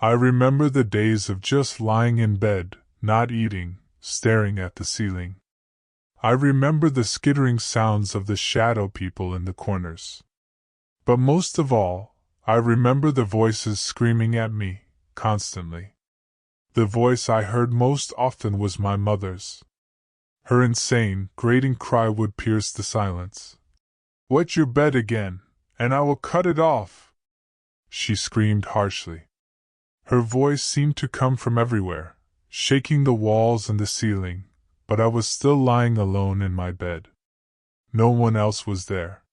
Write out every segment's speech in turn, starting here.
I remember the days of just lying in bed, not eating, staring at the ceiling. I remember the skittering sounds of the shadow people in the corners. But most of all, I remember the voices screaming at me, constantly. The voice I heard most often was my mother's. Her insane, grating cry would pierce the silence. "Wet your bed again, and I will cut it off!" she screamed harshly. Her voice seemed to come from everywhere, shaking the walls and the ceiling, but I was still lying alone in my bed. No one else was there.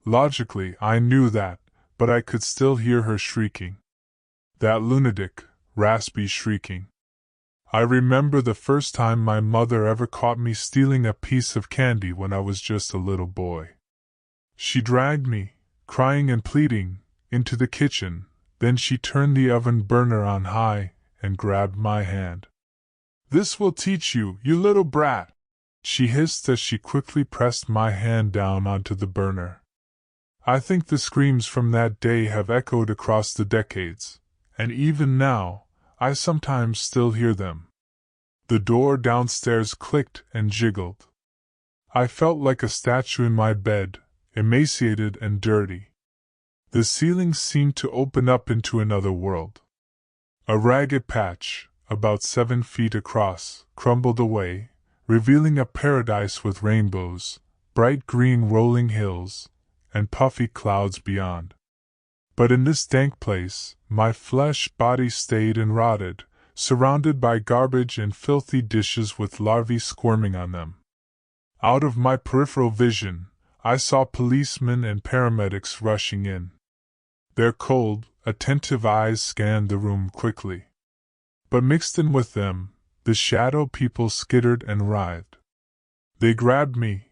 Logically, I knew that, but I could still hear her shrieking. That lunatic, raspy shrieking. I remember the first time my mother ever caught me stealing a piece of candy when I was just a little boy. She dragged me, crying and pleading, into the kitchen, then she turned the oven burner on high and grabbed my hand. "This will teach you, you little brat!" she hissed as she quickly pressed my hand down onto the burner. I think the screams from that day have echoed across the decades, and even now, I sometimes still hear them. The door downstairs clicked and jiggled. I felt like a statue in my bed, emaciated and dirty. The ceiling seemed to open up into another world. A ragged patch, about 7 feet across, crumbled away, revealing a paradise with rainbows, bright green rolling hills, and puffy clouds beyond. But in this dank place, my flesh body stayed and rotted, surrounded by garbage and filthy dishes with larvae squirming on them. Out of my peripheral vision, I saw policemen and paramedics rushing in. Their cold, attentive eyes scanned the room quickly. But mixed in with them, the shadow people skittered and writhed. They grabbed me,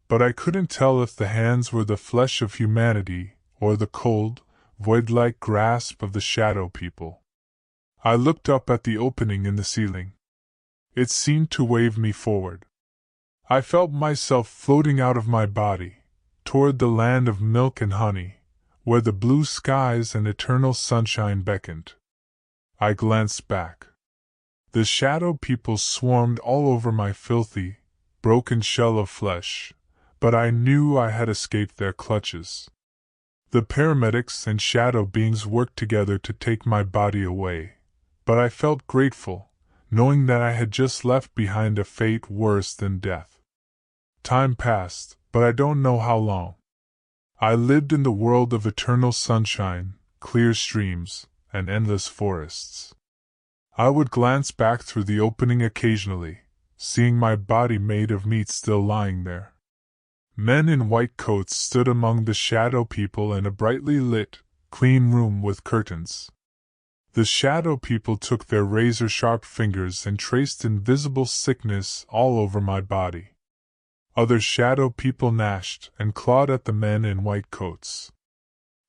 but I couldn't tell if the hands were the flesh of humanity or the cold, void-like grasp of the shadow people. I looked up at the opening in the ceiling. It seemed to wave me forward. I felt myself floating out of my body, toward the land of milk and honey, where the blue skies and eternal sunshine beckoned. I glanced back. The shadow people swarmed all over my filthy, broken shell of flesh, but I knew I had escaped their clutches. The paramedics and shadow beings worked together to take my body away, but I felt grateful, knowing that I had just left behind a fate worse than death. Time passed, but I don't know how long. I lived in the world of eternal sunshine, clear streams, and endless forests. I would glance back through the opening occasionally, seeing my body made of meat still lying there. Men in white coats stood among the shadow people in a brightly lit, clean room with curtains. The shadow people took their razor-sharp fingers and traced invisible sickness all over my body. Other shadow people gnashed and clawed at the men in white coats.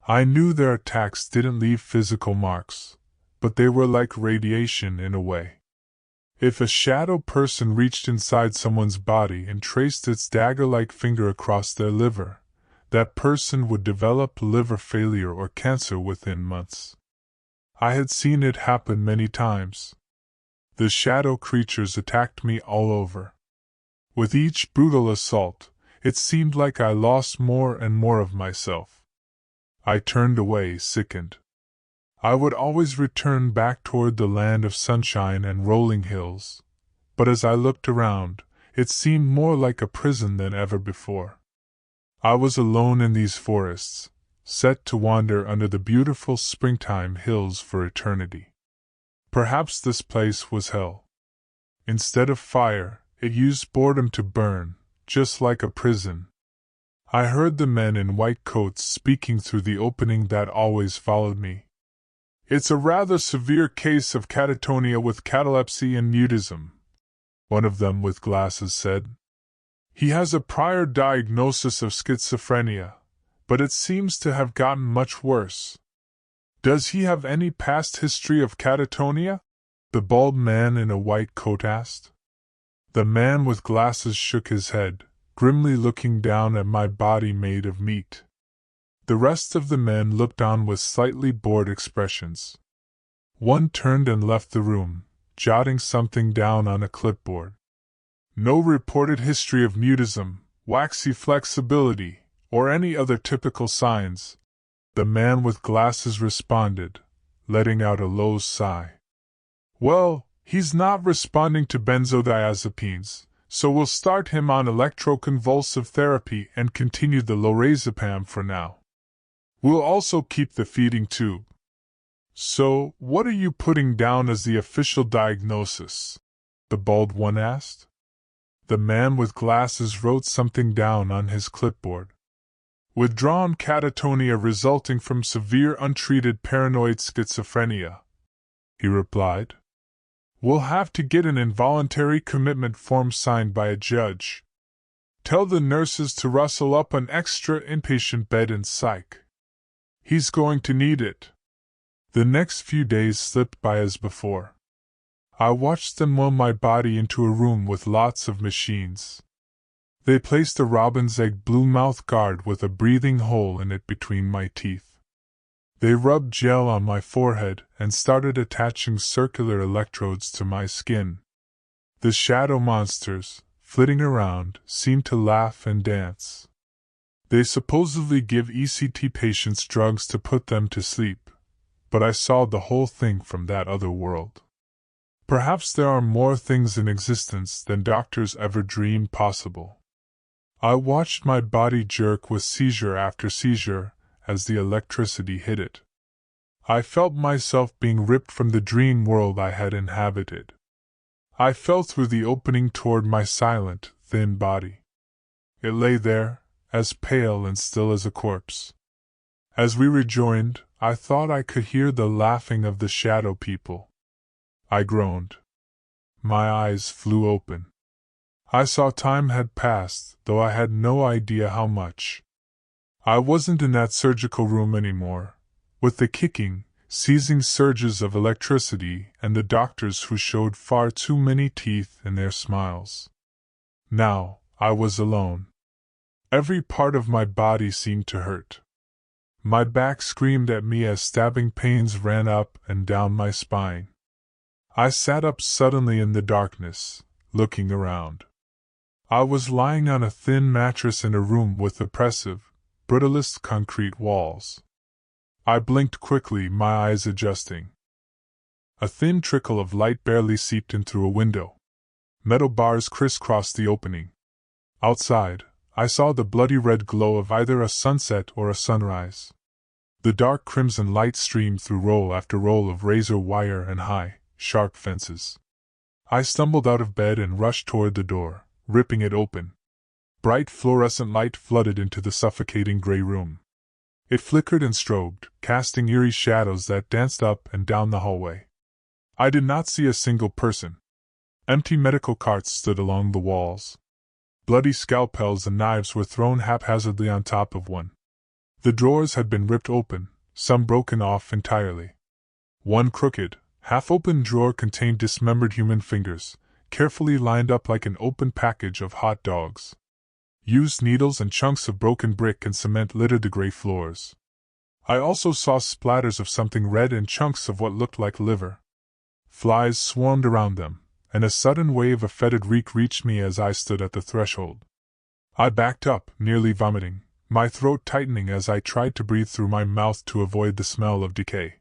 I knew their attacks didn't leave physical marks, but they were like radiation in a way. If a shadow person reached inside someone's body and traced its dagger-like finger across their liver, that person would develop liver failure or cancer within months. I had seen it happen many times. The shadow creatures attacked me all over. With each brutal assault, it seemed like I lost more and more of myself. I turned away, sickened. I would always return back toward the land of sunshine and rolling hills, but as I looked around, it seemed more like a prison than ever before. I was alone in these forests, set to wander under the beautiful springtime hills for eternity. Perhaps this place was hell. Instead of fire, it used boredom to burn, just like a prison. I heard the men in white coats speaking through the opening that always followed me. "It's a rather severe case of catatonia with catalepsy and mutism," one of them with glasses said. "He has a prior diagnosis of schizophrenia, but it seems to have gotten much worse." "Does he have any past history of catatonia?" the bald man in a white coat asked. The man with glasses shook his head, grimly looking down at my body made of meat. The rest of the men looked on with slightly bored expressions. One turned and left the room, jotting something down on a clipboard. No reported history of mutism, waxy flexibility, or any other typical signs, the man with glasses responded, letting out a low sigh. Well, he's not responding to benzodiazepines, so we'll start him on electroconvulsive therapy and continue the lorazepam for now. We'll also keep the feeding tube. So, what are you putting down as the official diagnosis? The bald one asked. The man with glasses wrote something down on his clipboard. Withdrawn catatonia resulting from severe untreated paranoid schizophrenia, he replied. We'll have to get an involuntary commitment form signed by a judge. Tell the nurses to rustle up an extra inpatient bed in psych. He's going to need it. The next few days slipped by as before. I watched them wheel my body into a room with lots of machines. They placed a robin's egg blue mouth guard with a breathing hole in it between my teeth. They rubbed gel on my forehead and started attaching circular electrodes to my skin. The shadow monsters, flitting around, seemed to laugh and dance. They supposedly give ECT patients drugs to put them to sleep, but I saw the whole thing from that other world. Perhaps there are more things in existence than doctors ever dreamed possible. I watched my body jerk with seizure after seizure as the electricity hit it. I felt myself being ripped from the dream world I had inhabited. I fell through the opening toward my silent, thin body. It lay there, as pale and still as a corpse. As we rejoined, I thought I could hear the laughing of the shadow people. I groaned. My eyes flew open. I saw time had passed, though I had no idea how much. I wasn't in that surgical room anymore, with the kicking, seizing surges of electricity and the doctors who showed far too many teeth in their smiles. Now, I was alone. Every part of my body seemed to hurt. My back screamed at me as stabbing pains ran up and down my spine. I sat up suddenly in the darkness, looking around. I was lying on a thin mattress in a room with oppressive, brutalist concrete walls. I blinked quickly, my eyes adjusting. A thin trickle of light barely seeped in through a window. Metal bars crisscrossed the opening. Outside, I saw the bloody red glow of either a sunset or a sunrise. The dark crimson light streamed through roll after roll of razor wire and high, sharp fences. I stumbled out of bed and rushed toward the door, ripping it open. Bright fluorescent light flooded into the suffocating gray room. It flickered and strobed, casting eerie shadows that danced up and down the hallway. I did not see a single person. Empty medical carts stood along the walls. Bloody scalpels and knives were thrown haphazardly on top of one. The drawers had been ripped open, some broken off entirely. One crooked, half-open drawer contained dismembered human fingers, carefully lined up like an open package of hot dogs. Used needles and chunks of broken brick and cement littered the gray floors. I also saw splatters of something red and chunks of what looked like liver. Flies swarmed around them, and a sudden wave of fetid reek reached me as I stood at the threshold. I backed up, nearly vomiting, my throat tightening as I tried to breathe through my mouth to avoid the smell of decay.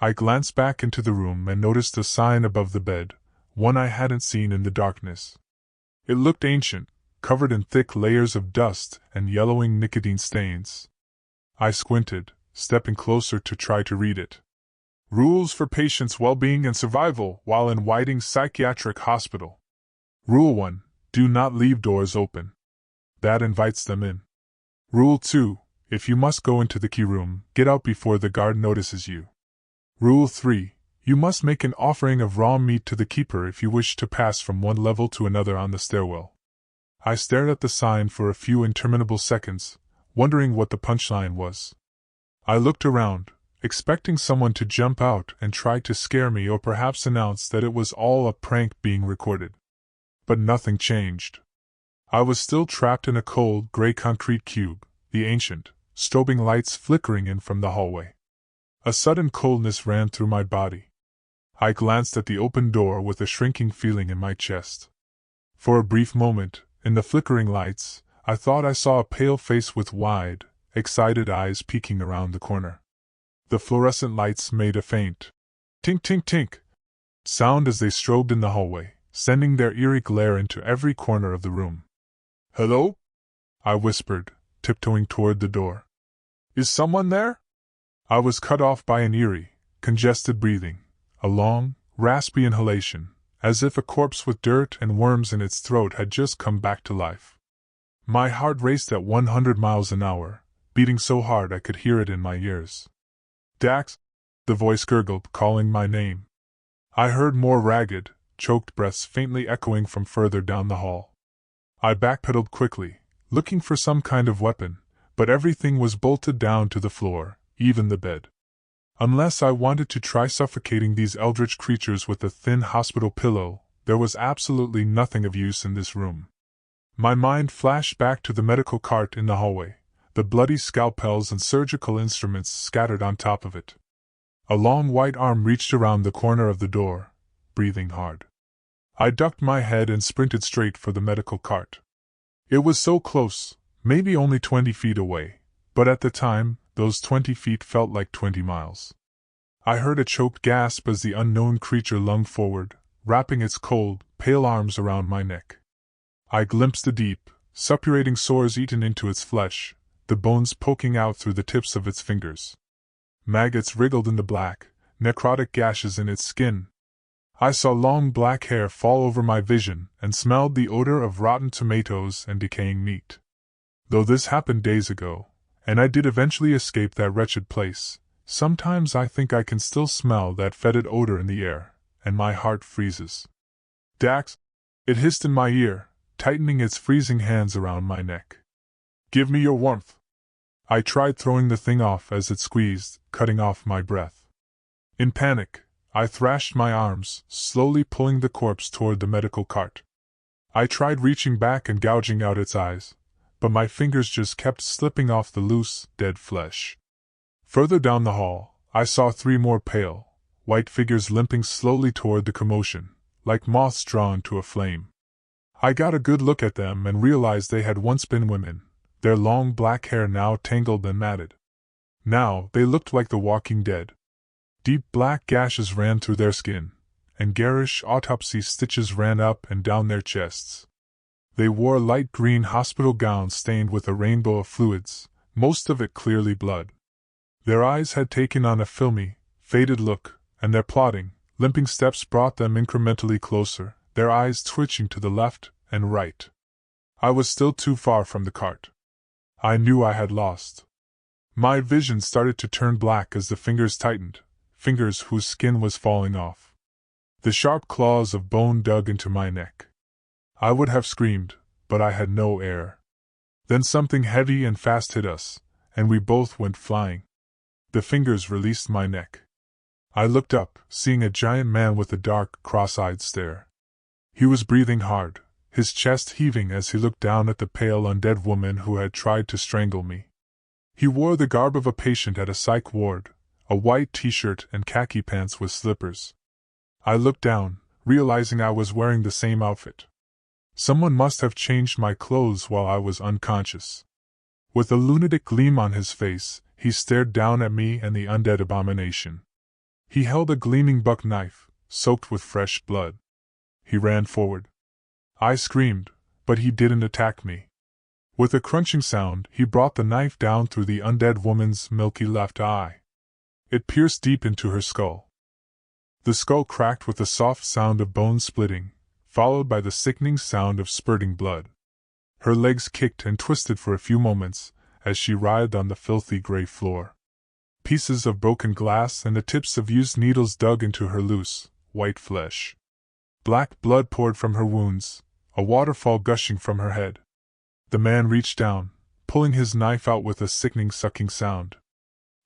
I glanced back into the room and noticed a sign above the bed, one I hadn't seen in the darkness. It looked ancient, covered in thick layers of dust and yellowing nicotine stains. I squinted, stepping closer to try to read it. Rules for patients' well-being and survival while in Whiting Psychiatric Hospital. Rule 1. Do not leave doors open. That invites them in. Rule 2. If you must go into the key room, get out before the guard notices you. Rule 3. You must make an offering of raw meat to the keeper if you wish to pass from one level to another on the stairwell. I stared at the sign for a few interminable seconds, wondering what the punchline was. I looked around, expecting someone to jump out and try to scare me or perhaps announce that it was all a prank being recorded. But nothing changed. I was still trapped in a cold, gray concrete cube, the ancient, strobing lights flickering in from the hallway. A sudden coldness ran through my body. I glanced at the open door with a shrinking feeling in my chest. For a brief moment, in the flickering lights, I thought I saw a pale face with wide, excited eyes peeking around the corner. The fluorescent lights made a faint tink tink tink sound as they strobed in the hallway, sending their eerie glare into every corner of the room. "Hello?" I whispered, tiptoeing toward the door. "Is someone there?" I was cut off by an eerie, congested breathing, a long, raspy inhalation, as if a corpse with dirt and worms in its throat had just come back to life. My heart raced at 100 miles an hour, beating so hard I could hear it in my ears. "Dax!" The voice gurgled, calling my name. I heard more ragged, choked breaths faintly echoing from further down the hall. I backpedaled quickly, looking for some kind of weapon, but everything was bolted down to the floor, even the bed. Unless I wanted to try suffocating these eldritch creatures with a thin hospital pillow, there was absolutely nothing of use in this room. My mind flashed back to the medical cart in the hallway, the bloody scalpels and surgical instruments scattered on top of it. A long white arm reached around the corner of the door, breathing hard. I ducked my head and sprinted straight for the medical cart. It was so close, maybe only 20 feet away, but at the time, those 20 feet felt like 20 miles. I heard a choked gasp as the unknown creature lunged forward, wrapping its cold, pale arms around my neck. I glimpsed the deep, suppurating sores eaten into its flesh, the bones poking out through the tips of its fingers. Maggots wriggled in the black, necrotic gashes in its skin. I saw long black hair fall over my vision and smelled the odor of rotten tomatoes and decaying meat. Though this happened days ago, and I did eventually escape that wretched place, sometimes I think I can still smell that fetid odor in the air, and my heart freezes. "Dax!" It hissed in my ear, tightening its freezing hands around my neck. "Give me your warmth." I tried throwing the thing off as it squeezed, cutting off my breath. In panic, I thrashed my arms, slowly pulling the corpse toward the medical cart. I tried reaching back and gouging out its eyes, but my fingers just kept slipping off the loose, dead flesh. Further down the hall, I saw 3 more pale, white figures limping slowly toward the commotion, like moths drawn to a flame. I got a good look at them and realized they had once been women, their long black hair now tangled and matted. Now they looked like the walking dead. Deep black gashes ran through their skin, and garish autopsy stitches ran up and down their chests. They wore light green hospital gowns stained with a rainbow of fluids, most of it clearly blood. Their eyes had taken on a filmy, faded look, and their plodding, limping steps brought them incrementally closer, their eyes twitching to the left and right. I was still too far from the cart. I knew I had lost. My vision started to turn black as the fingers tightened, fingers whose skin was falling off. The sharp claws of bone dug into my neck. I would have screamed, but I had no air. Then something heavy and fast hit us, and we both went flying. The fingers released my neck. I looked up, seeing a giant man with a dark, cross-eyed stare. He was breathing hard, his chest heaving as he looked down at the pale undead woman who had tried to strangle me. He wore the garb of a patient at a psych ward, a white t-shirt and khaki pants with slippers. I looked down, realizing I was wearing the same outfit. Someone must have changed my clothes while I was unconscious. With a lunatic gleam on his face, he stared down at me and the undead abomination. He held a gleaming buck knife, soaked with fresh blood. He ran forward. I screamed, but he didn't attack me. With a crunching sound, he brought the knife down through the undead woman's milky left eye. It pierced deep into her skull. The skull cracked with a soft sound of bone splitting, followed by the sickening sound of spurting blood. Her legs kicked and twisted for a few moments, as she writhed on the filthy gray floor. Pieces of broken glass and the tips of used needles dug into her loose, white flesh. Black blood poured from her wounds, a waterfall gushing from her head. The man reached down, pulling his knife out with a sickening sucking sound.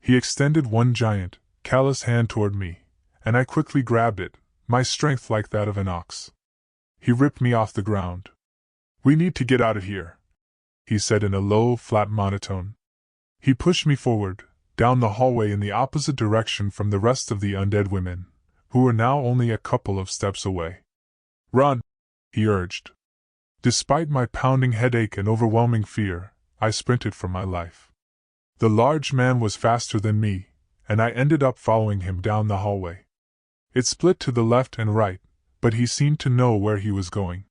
He extended one giant, callous hand toward me, and I quickly grabbed it, my strength like that of an ox. He ripped me off the ground. "We need to get out of here," he said in a low, flat monotone. He pushed me forward, down the hallway in the opposite direction from the rest of the undead women, who were now only a couple of steps away. "Run," he urged. Despite my pounding headache and overwhelming fear, I sprinted for my life. The large man was faster than me, and I ended up following him down the hallway. It split to the left and right, but he seemed to know where he was going.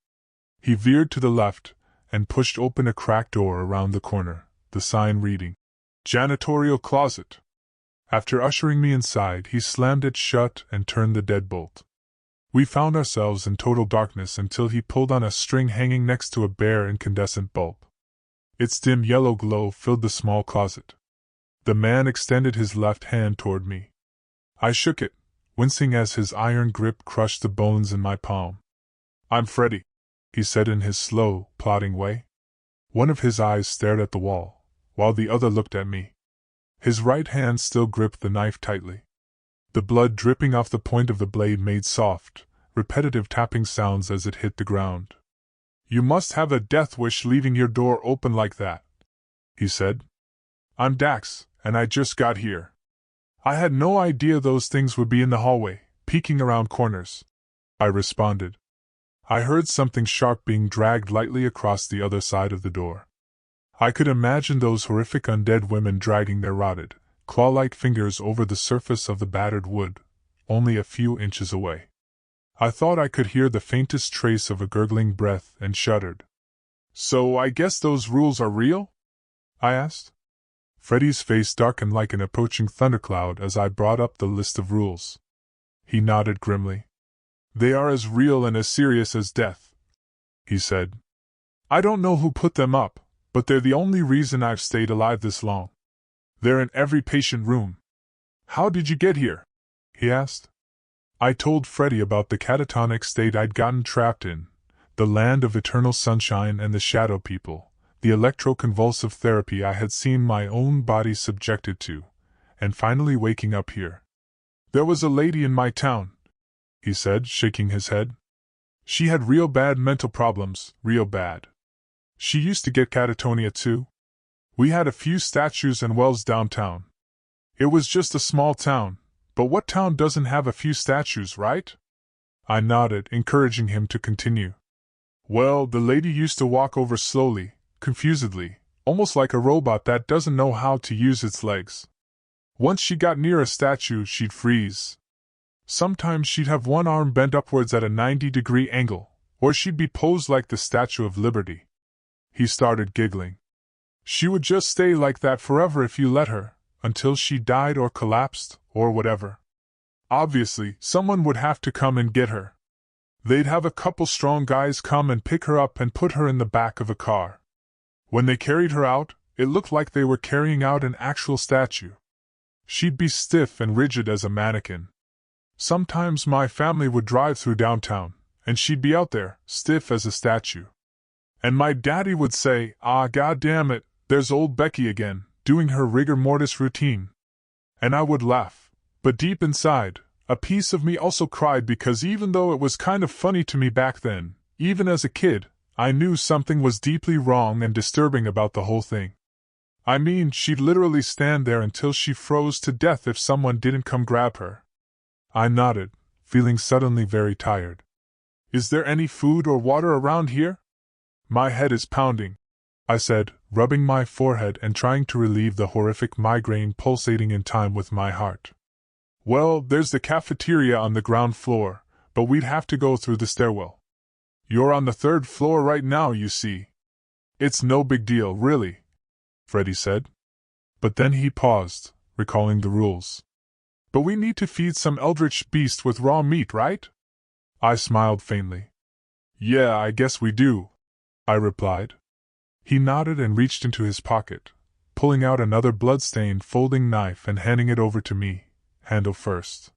He veered to the left and pushed open a cracked door around the corner, the sign reading, "Janitorial Closet." After ushering me inside, he slammed it shut and turned the deadbolt. We found ourselves in total darkness until he pulled on a string hanging next to a bare incandescent bulb. Its dim yellow glow filled the small closet. The man extended his left hand toward me. I shook it, wincing as his iron grip crushed the bones in my palm. "I'm Freddy," he said in his slow, plodding way. One of his eyes stared at the wall, while the other looked at me. His right hand still gripped the knife tightly. The blood dripping off the point of the blade made soft, repetitive tapping sounds as it hit the ground. "You must have a death wish leaving your door open like that," he said. "I'm Dax, and I just got here. I had no idea those things would be in the hallway, peeking around corners," I responded. I heard something sharp being dragged lightly across the other side of the door. I could imagine those horrific undead women dragging their rotted, claw-like fingers over the surface of the battered wood, only a few inches away. I thought I could hear the faintest trace of a gurgling breath and shuddered. "So I guess those rules are real?" I asked. Freddy's face darkened like an approaching thundercloud as I brought up the list of rules. He nodded grimly. "They are as real and as serious as death," he said. "I don't know who put them up, but they're the only reason I've stayed alive this long. They're in every patient room." "How did you get here?" he asked. I told Freddy about the catatonic state I'd gotten trapped in, the land of eternal sunshine and the shadow people, the electroconvulsive therapy I had seen my own body subjected to, and finally waking up here. "There was a lady in my town," he said, shaking his head. "She had real bad mental problems, real bad. She used to get catatonia too. We had a few statues and wells downtown. It was just a small town, but what town doesn't have a few statues, right?" I nodded, encouraging him to continue. "Well, the lady used to walk over slowly, confusedly, almost like a robot that doesn't know how to use its legs. Once she got near a statue, she'd freeze. Sometimes she'd have one arm bent upwards at a 90-degree angle, or she'd be posed like the Statue of Liberty." He started giggling. "She would just stay like that forever if you let her, until she died or collapsed, or whatever. Obviously, someone would have to come and get her. They'd have a couple strong guys come and pick her up and put her in the back of a car. When they carried her out, it looked like they were carrying out an actual statue. She'd be stiff and rigid as a mannequin. Sometimes my family would drive through downtown, and she'd be out there, stiff as a statue. And my daddy would say, 'Ah, goddamn it, there's old Becky again, doing her rigor mortis routine.' And I would laugh, but deep inside, a piece of me also cried because even though it was kind of funny to me back then, even as a kid, I knew something was deeply wrong and disturbing about the whole thing. I mean, she'd literally stand there until she froze to death if someone didn't come grab her." I nodded, feeling suddenly very tired. "Is there any food or water around here?" "My head is pounding," I said, rubbing my forehead and trying to relieve the horrific migraine pulsating in time with my heart. "Well, there's the cafeteria on the ground floor, but we'd have to go through the stairwell. You're on the 3rd floor right now, you see." "It's no big deal, really," Freddy said. But then he paused, recalling the rules. "But we need to feed some eldritch beast with raw meat, right?" I smiled faintly. "Yeah, I guess we do," I replied. He nodded and reached into his pocket, pulling out another blood-stained folding knife and handing it over to me, handle first.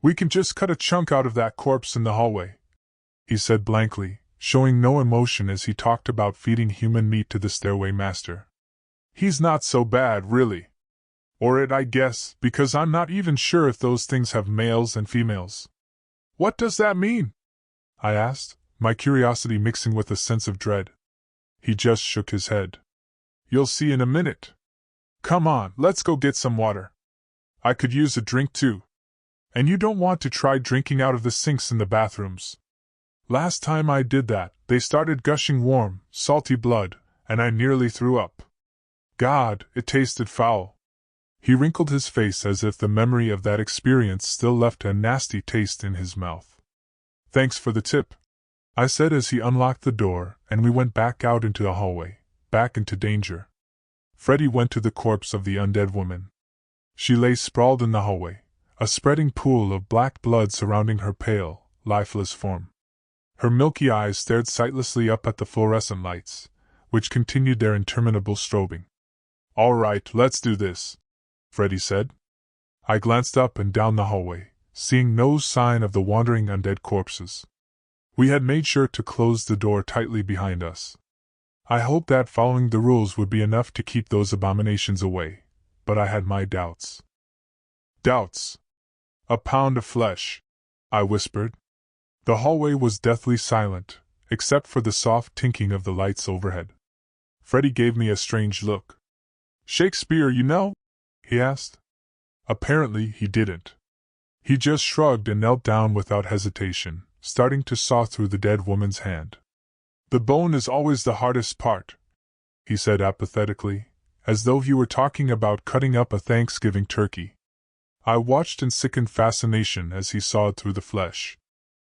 "We can just cut a chunk out of that corpse in the hallway," he said blankly, showing no emotion as he talked about feeding human meat to the stairway master. "He's not so bad, really. Or it, I guess, because I'm not even sure if those things have males and females." "What does that mean?" I asked, my curiosity mixing with a sense of dread. He just shook his head. "You'll see in a minute. Come on, let's go get some water. I could use a drink too." And you don't want to try drinking out of the sinks in the bathrooms. Last time I did that, they started gushing warm, salty blood, and I nearly threw up. God, it tasted foul. He wrinkled his face as if the memory of that experience still left a nasty taste in his mouth. Thanks for the tip, I said as he unlocked the door, and we went back out into the hallway, back into danger. Freddy went to the corpse of the undead woman. She lay sprawled in the hallway, a spreading pool of black blood surrounding her pale, lifeless form. Her milky eyes stared sightlessly up at the fluorescent lights, which continued their interminable strobing. All right, let's do this, Freddy said. I glanced up and down the hallway, seeing no sign of the wandering undead corpses. We had made sure to close the door tightly behind us. I hoped that following the rules would be enough to keep those abominations away, but I had my doubts. Doubts. A pound of flesh, I whispered. The hallway was deathly silent, except for the soft tinkling of the lights overhead. Freddy gave me a strange look. Shakespeare, you know? He asked. Apparently he didn't. He just shrugged and knelt down without hesitation, starting to saw through the dead woman's hand. The bone is always the hardest part, he said apathetically, as though he were talking about cutting up a Thanksgiving turkey. I watched in sickened fascination as he sawed through the flesh.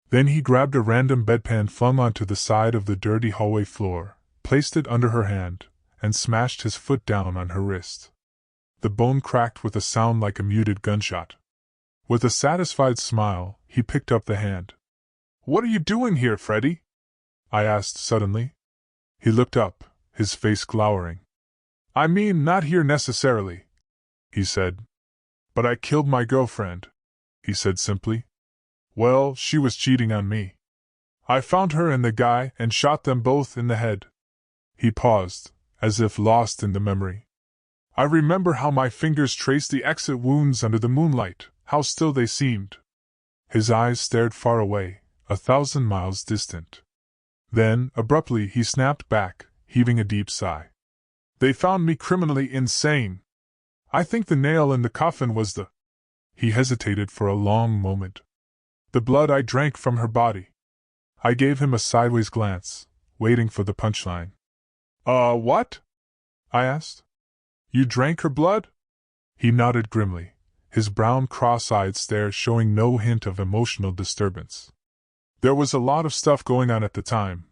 Then he grabbed a random bedpan flung onto the side of the dirty hallway floor, placed it under her hand, and smashed his foot down on her wrist. The bone cracked with a sound like a muted gunshot. With a satisfied smile, he picked up the hand. What are you doing here, Freddy? I asked suddenly. He looked up, his face glowering. I mean, not here necessarily, he said. But I killed my girlfriend, he said simply. Well, she was cheating on me. I found her and the guy and shot them both in the head. He paused, as if lost in the memory. I remember how my fingers traced the exit wounds under the moonlight, how still they seemed. His eyes stared far away, 1,000 miles distant. Then, abruptly, he snapped back, heaving a deep sigh. They found me criminally insane. I think the nail in the coffin was the... He hesitated for a long moment. The blood I drank from her body. I gave him a sideways glance, waiting for the punchline. What? I asked. You drank her blood? He nodded grimly, his brown cross-eyed stare showing no hint of emotional disturbance. There was a lot of stuff going on at the time,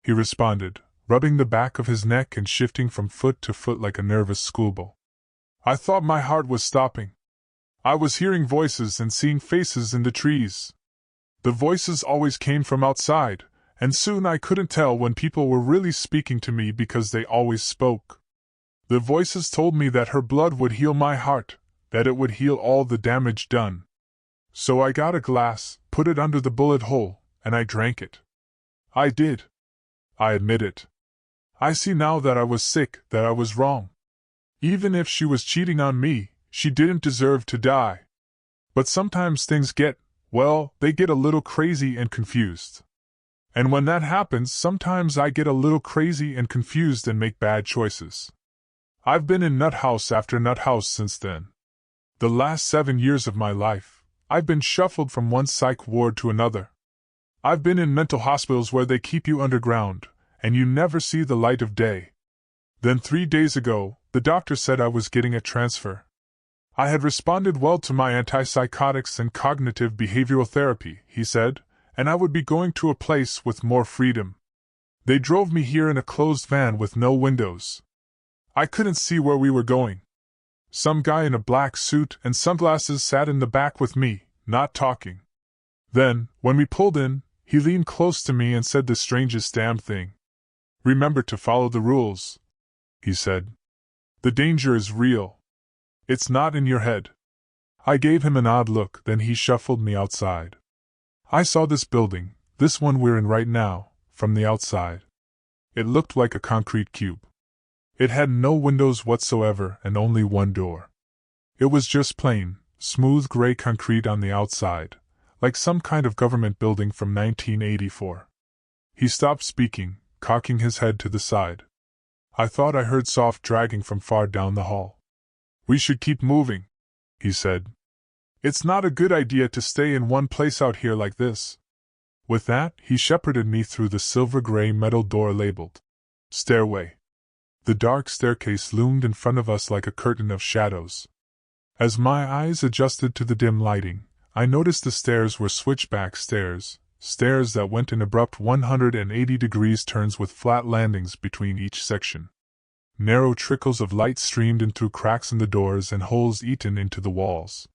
he responded, rubbing the back of his neck and shifting from foot to foot like a nervous schoolboy. I thought my heart was stopping. I was hearing voices and seeing faces in the trees. The voices always came from outside, and soon I couldn't tell when people were really speaking to me because they always spoke. The voices told me that her blood would heal my heart, that it would heal all the damage done. So I got a glass, put it under the bullet hole, and I drank it. I did. I admit it. I see now that I was sick, that I was wrong. Even if she was cheating on me, she didn't deserve to die. But sometimes things get, well, they get a little crazy and confused. And when that happens, sometimes I get a little crazy and confused and make bad choices. I've been in nut house after nut house since then. The last 7 years of my life, I've been shuffled from one psych ward to another. I've been in mental hospitals where they keep you underground, and you never see the light of day. Then 3 days ago, the doctor said I was getting a transfer. I had responded well to my antipsychotics and cognitive behavioral therapy, he said, and I would be going to a place with more freedom. They drove me here in a closed van with no windows. I couldn't see where we were going. Some guy in a black suit and sunglasses sat in the back with me, not talking. Then, when we pulled in, he leaned close to me and said the strangest damn thing. Remember to follow the rules, he said. The danger is real. It's not in your head. I gave him an odd look, then he shuffled me outside. I saw this building, this one we're in right now, from the outside. It looked like a concrete cube. It had no windows whatsoever and only one door. It was just plain, smooth gray concrete on the outside, like some kind of government building from 1984. He stopped speaking, cocking his head to the side. I thought I heard soft dragging from far down the hall. We should keep moving, he said. It's not a good idea to stay in one place out here like this. With that, he shepherded me through the silver-gray metal door labeled stairway. The dark staircase loomed in front of us like a curtain of shadows. As my eyes adjusted to the dim lighting, I noticed the stairs were switchback stairs, stairs that went in abrupt 180-degree turns with flat landings between each section. Narrow trickles of light streamed in through cracks in the doors and holes eaten into the walls.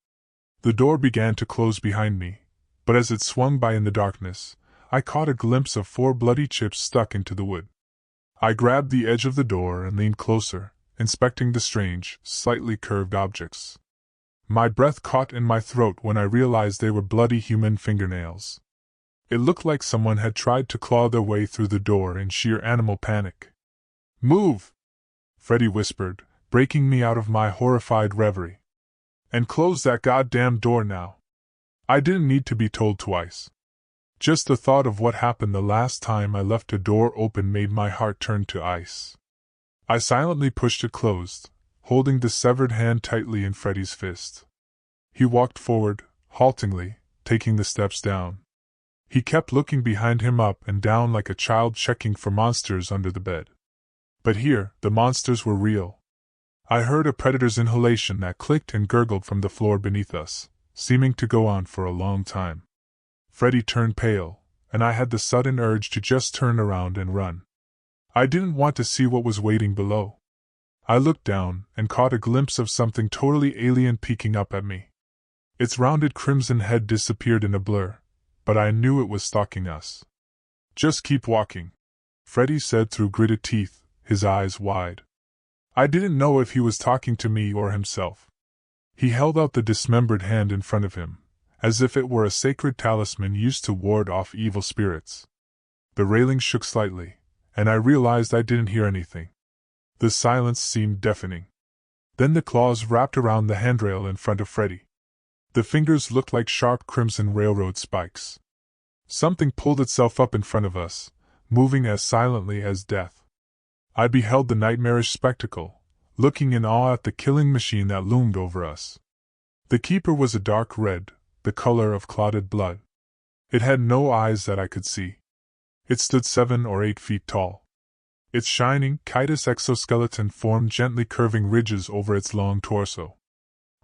The door began to close behind me, but as it swung by in the darkness, I caught a glimpse of 4 bloody chips stuck into the wood. I grabbed the edge of the door and leaned closer, inspecting the strange, slightly curved objects. My breath caught in my throat when I realized they were bloody human fingernails. It looked like someone had tried to claw their way through the door in sheer animal panic. "Move!" Freddy whispered, breaking me out of my horrified reverie. "And close that goddamn door now." I didn't need to be told twice. Just the thought of what happened the last time I left a door open made my heart turn to ice. I silently pushed it closed, holding the severed hand tightly in Freddy's fist. He walked forward, haltingly, taking the steps down. He kept looking behind him up and down like a child checking for monsters under the bed. But here, the monsters were real. I heard a predator's inhalation that clicked and gurgled from the floor beneath us, seeming to go on for a long time. Freddy turned pale, and I had the sudden urge to just turn around and run. I didn't want to see what was waiting below. I looked down and caught a glimpse of something totally alien peeking up at me. Its rounded crimson head disappeared in a blur, but I knew it was stalking us. "Just keep walking," Freddy said through gritted teeth, his eyes wide. I didn't know if he was talking to me or himself. He held out the dismembered hand in front of him, as if it were a sacred talisman used to ward off evil spirits. The railing shook slightly, and I realized I didn't hear anything. The silence seemed deafening. Then the claws wrapped around the handrail in front of Freddy. The fingers looked like sharp crimson railroad spikes. Something pulled itself up in front of us, moving as silently as death. I beheld the nightmarish spectacle, looking in awe at the killing machine that loomed over us. The keeper was a dark red, the color of clotted blood. It had no eyes that I could see. It stood 7 or 8 feet tall. Its shining, chitinous exoskeleton formed gently curving ridges over its long torso.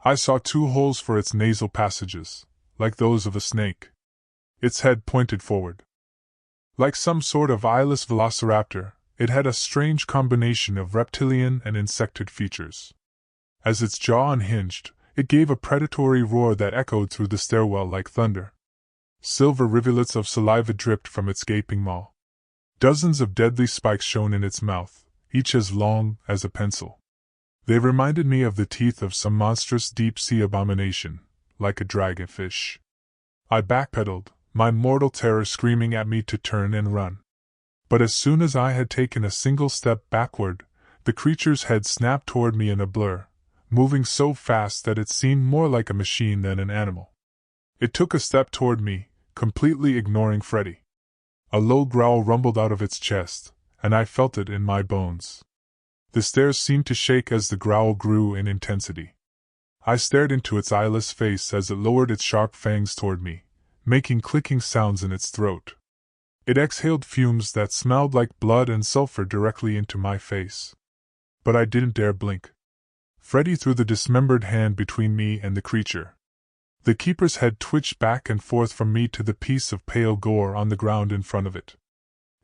I saw 2 holes for its nasal passages, like those of a snake. Its head pointed forward. Like some sort of eyeless velociraptor, it had a strange combination of reptilian and insectoid features. As its jaw unhinged, it gave a predatory roar that echoed through the stairwell like thunder. Silver rivulets of saliva dripped from its gaping maw. Dozens of deadly spikes shone in its mouth, each as long as a pencil. They reminded me of the teeth of some monstrous deep-sea abomination, like a dragonfish. I backpedaled, my mortal terror screaming at me to turn and run. But as soon as I had taken a single step backward, the creature's head snapped toward me in a blur, moving so fast that it seemed more like a machine than an animal. It took a step toward me, completely ignoring Freddy. A low growl rumbled out of its chest, and I felt it in my bones. The stairs seemed to shake as the growl grew in intensity. I stared into its eyeless face as it lowered its sharp fangs toward me, making clicking sounds in its throat. It exhaled fumes that smelled like blood and sulfur directly into my face. But I didn't dare blink. Freddy threw the dismembered hand between me and the creature. The keeper's head twitched back and forth from me to the piece of pale gore on the ground in front of it.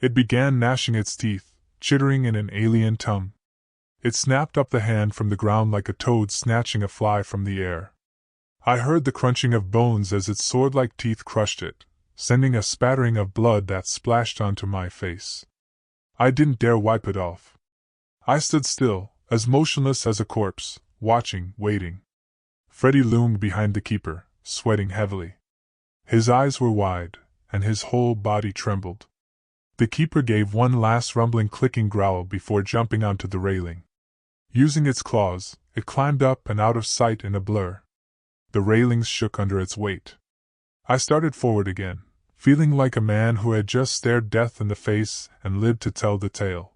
It began gnashing its teeth, chittering in an alien tongue. It snapped up the hand from the ground like a toad snatching a fly from the air. I heard the crunching of bones as its sword-like teeth crushed it, sending a spattering of blood that splashed onto my face. I didn't dare wipe it off. I stood still, as motionless as a corpse, watching, waiting. Freddy loomed behind the keeper, sweating heavily. His eyes were wide, and his whole body trembled. The keeper gave one last rumbling clicking growl before jumping onto the railing. Using its claws, it climbed up and out of sight in a blur. The railings shook under its weight. I started forward again, feeling like a man who had just stared death in the face and lived to tell the tale.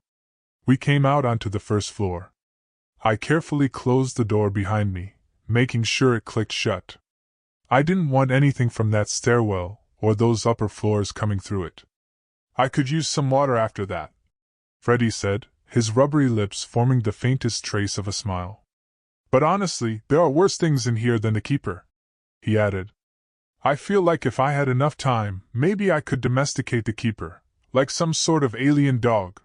We came out onto the first floor. I carefully closed the door behind me, making sure it clicked shut. I didn't want anything from that stairwell, or those upper floors coming through it. I could use some water after that, Freddy said, his rubbery lips forming the faintest trace of a smile. But honestly, there are worse things in here than the keeper, he added. I feel like if I had enough time, maybe I could domesticate the keeper, like some sort of alien dog.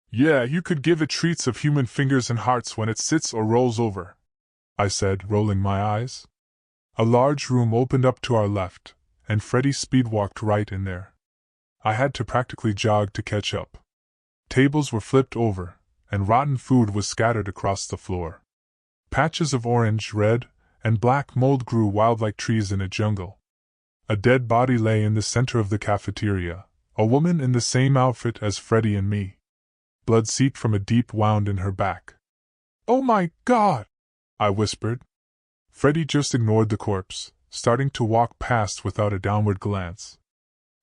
Yeah, you could give it treats of human fingers and hearts when it sits or rolls over, I said, rolling my eyes. A large room opened up to our left, and Freddy speed-walked right in there. I had to practically jog to catch up. Tables were flipped over, and rotten food was scattered across the floor. Patches of orange, red, and black mold grew wild like trees in a jungle. A dead body lay in the center of the cafeteria, a woman in the same outfit as Freddy and me. Blood seeped from a deep wound in her back. "Oh my God!" I whispered. Freddy just ignored the corpse, starting to walk past without a downward glance.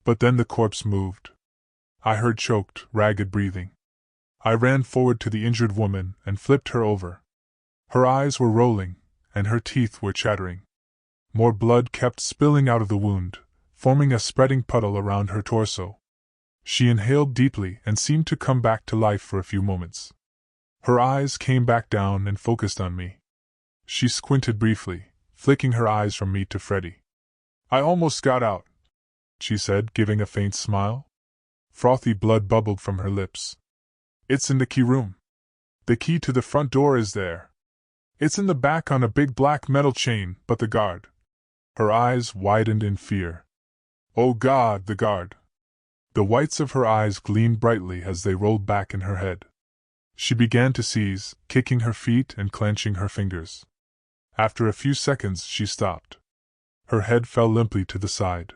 But then the corpse moved. I heard choked, ragged breathing. I ran forward to the injured woman and flipped her over. Her eyes were rolling, and her teeth were chattering. More blood kept spilling out of the wound, forming a spreading puddle around her torso. She inhaled deeply and seemed to come back to life for a few moments. Her eyes came back down and focused on me. She squinted briefly, flicking her eyes from me to Freddy. "I almost got out," she said, giving a faint smile. Frothy blood bubbled from her lips. "It's in the key room. The key to the front door is there. It's in the back on a big black metal chain, but the guard..." Her eyes widened in fear. "Oh God, the guard!" The whites of her eyes gleamed brightly as they rolled back in her head. She began to seize, kicking her feet and clenching her fingers. After a few seconds she stopped. Her head fell limply to the side.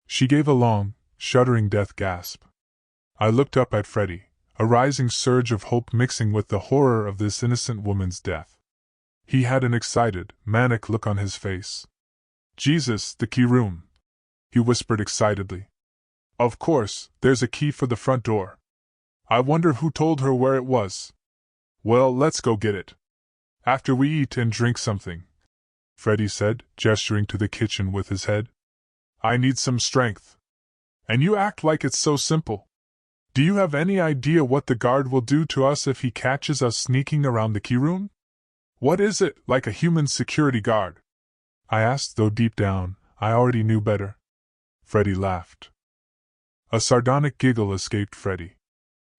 She gave a long, shuddering death gasp. I looked up at Freddy, a rising surge of hope mixing with the horror of this innocent woman's death. He had an excited, manic look on his face. "Jesus, the key room," he whispered excitedly. "Of course, there's a key for the front door. I wonder who told her where it was. Well, let's go get it. After we eat and drink something," Freddy said, gesturing to the kitchen with his head. "I need some strength. And you act like it's so simple. Do you have any idea what the guard will do to us if he catches us sneaking around the key room? What is it, like a human security guard?" I asked, though deep down, I already knew better. Freddy laughed. A sardonic giggle escaped Freddy.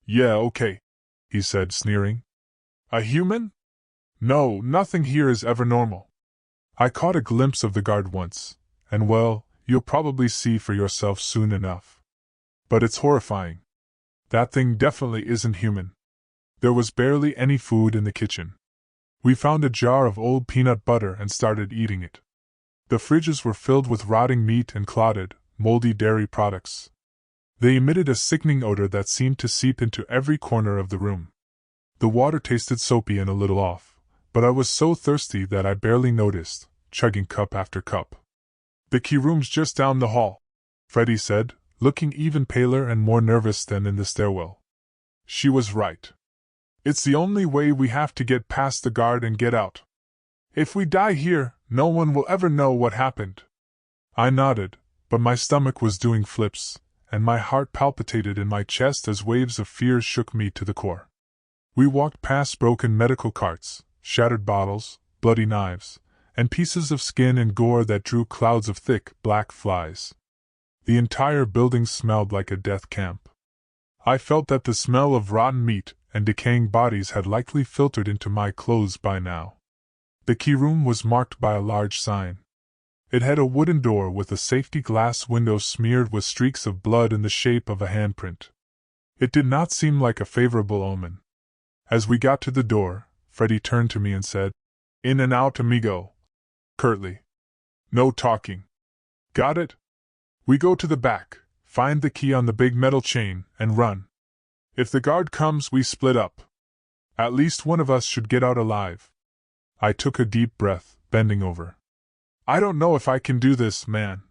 "Yeah, okay," he said, sneering. "A human? No, nothing here is ever normal. I caught a glimpse of the guard once, and well, you'll probably see for yourself soon enough. But it's horrifying. That thing definitely isn't human." There was barely any food in the kitchen. We found a jar of old peanut butter and started eating it. The fridges were filled with rotting meat and clotted, moldy dairy products. They emitted a sickening odor that seemed to seep into every corner of the room. The water tasted soapy and a little off, but I was so thirsty that I barely noticed, chugging cup after cup. "The key room's just down the hall," Freddy said, looking even paler and more nervous than in the stairwell. She was right. It's the only way we have to get past the guard and get out. If we die here, no one will ever know what happened. I nodded, but my stomach was doing flips, and my heart palpitated in my chest as waves of fear shook me to the core. We walked past broken medical carts, shattered bottles, bloody knives, and pieces of skin and gore that drew clouds of thick, black flies. The entire building smelled like a death camp. I felt that the smell of rotten meat and decaying bodies had likely filtered into my clothes by now. The key room was marked by a large sign. It had a wooden door with a safety glass window smeared with streaks of blood in the shape of a handprint. It did not seem like a favorable omen. As we got to the door, Freddy turned to me and said, "In and out, amigo," curtly. "No talking. Got it? We go to the back, find the key on the big metal chain, and run. If the guard comes, we split up. At least one of us should get out alive." I took a deep breath, bending over. "I don't know if I can do this, man,"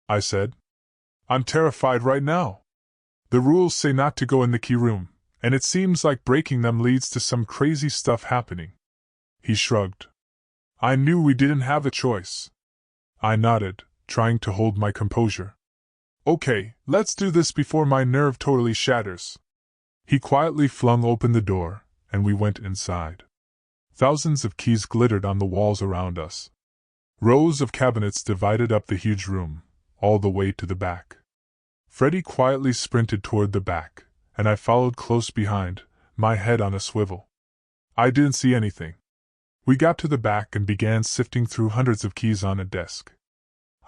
I said. "I'm terrified right now. The rules say not to go in the key room, and it seems like breaking them leads to some crazy stuff happening." He shrugged. "I knew we didn't have a choice. I nodded, trying to hold my composure. Okay, let's do this before my nerve totally shatters. He quietly flung open the door, and we went inside. Thousands of keys glittered on the walls around us. Rows of cabinets divided up the huge room, all the way to the back. Freddy quietly sprinted toward the back, and I followed close behind, my head on a swivel. I didn't see anything. We got to the back and began sifting through hundreds of keys on a desk.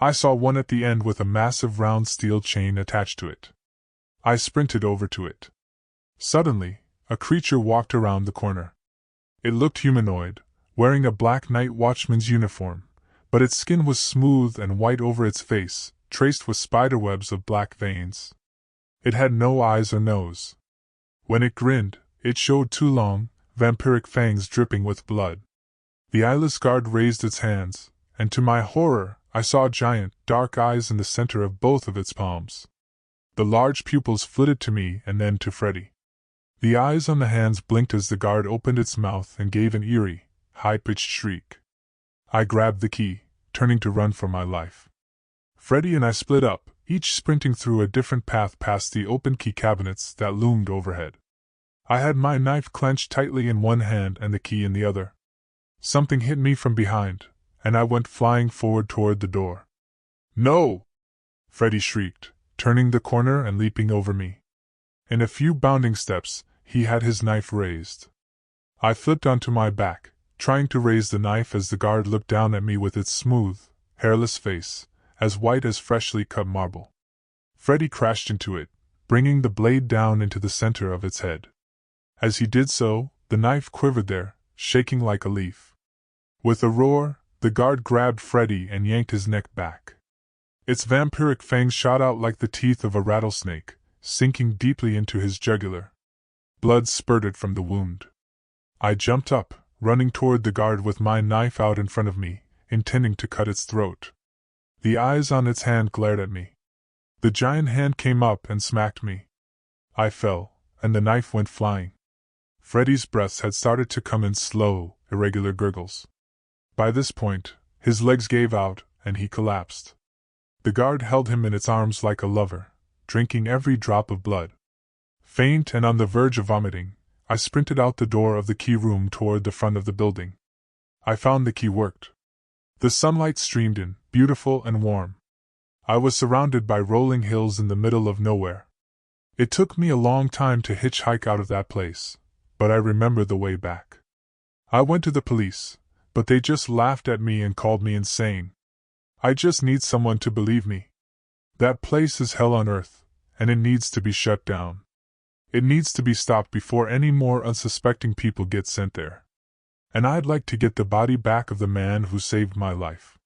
I saw one at the end with a massive round steel chain attached to it. I sprinted over to it. Suddenly, a creature walked around the corner. It looked humanoid, wearing a black night watchman's uniform, but its skin was smooth and white over its face, traced with spiderwebs of black veins. It had no eyes or nose. When it grinned, it showed two long, vampiric fangs dripping with blood. The eyeless guard raised its hands, and to my horror, I saw giant, dark eyes in the center of both of its palms. The large pupils flitted to me and then to Freddy. The eyes on the hands blinked as the guard opened its mouth and gave an eerie, high-pitched shriek. I grabbed the key, turning to run for my life. Freddy and I split up, each sprinting through a different path past the open key cabinets that loomed overhead. I had my knife clenched tightly in one hand and the key in the other. Something hit me from behind, and I went flying forward toward the door. No! Freddy shrieked, turning the corner and leaping over me. In a few bounding steps, he had his knife raised. I flipped onto my back, trying to raise the knife as the guard looked down at me with its smooth, hairless face, as white as freshly cut marble. Freddy crashed into it, bringing the blade down into the center of its head. As he did so, the knife quivered there, shaking like a leaf. With a roar, the guard grabbed Freddy and yanked his neck back. Its vampiric fangs shot out like the teeth of a rattlesnake, sinking deeply into his jugular. Blood spurted from the wound. I jumped up, running toward the guard with my knife out in front of me, intending to cut its throat. The eyes on its hand glared at me. The giant hand came up and smacked me. I fell, and the knife went flying. Freddy's breaths had started to come in slow, irregular gurgles. By this point, his legs gave out, and he collapsed. The guard held him in its arms like a lover, drinking every drop of blood. Faint and on the verge of vomiting, I sprinted out the door of the key room toward the front of the building. I found the key worked. The sunlight streamed in, beautiful and warm. I was surrounded by rolling hills in the middle of nowhere. It took me a long time to hitchhike out of that place, but I remember the way back. I went to the police, but they just laughed at me and called me insane. I just need someone to believe me. That place is hell on earth, and it needs to be shut down. It needs to be stopped before any more unsuspecting people get sent there. And I'd like to get the body back of the man who saved my life.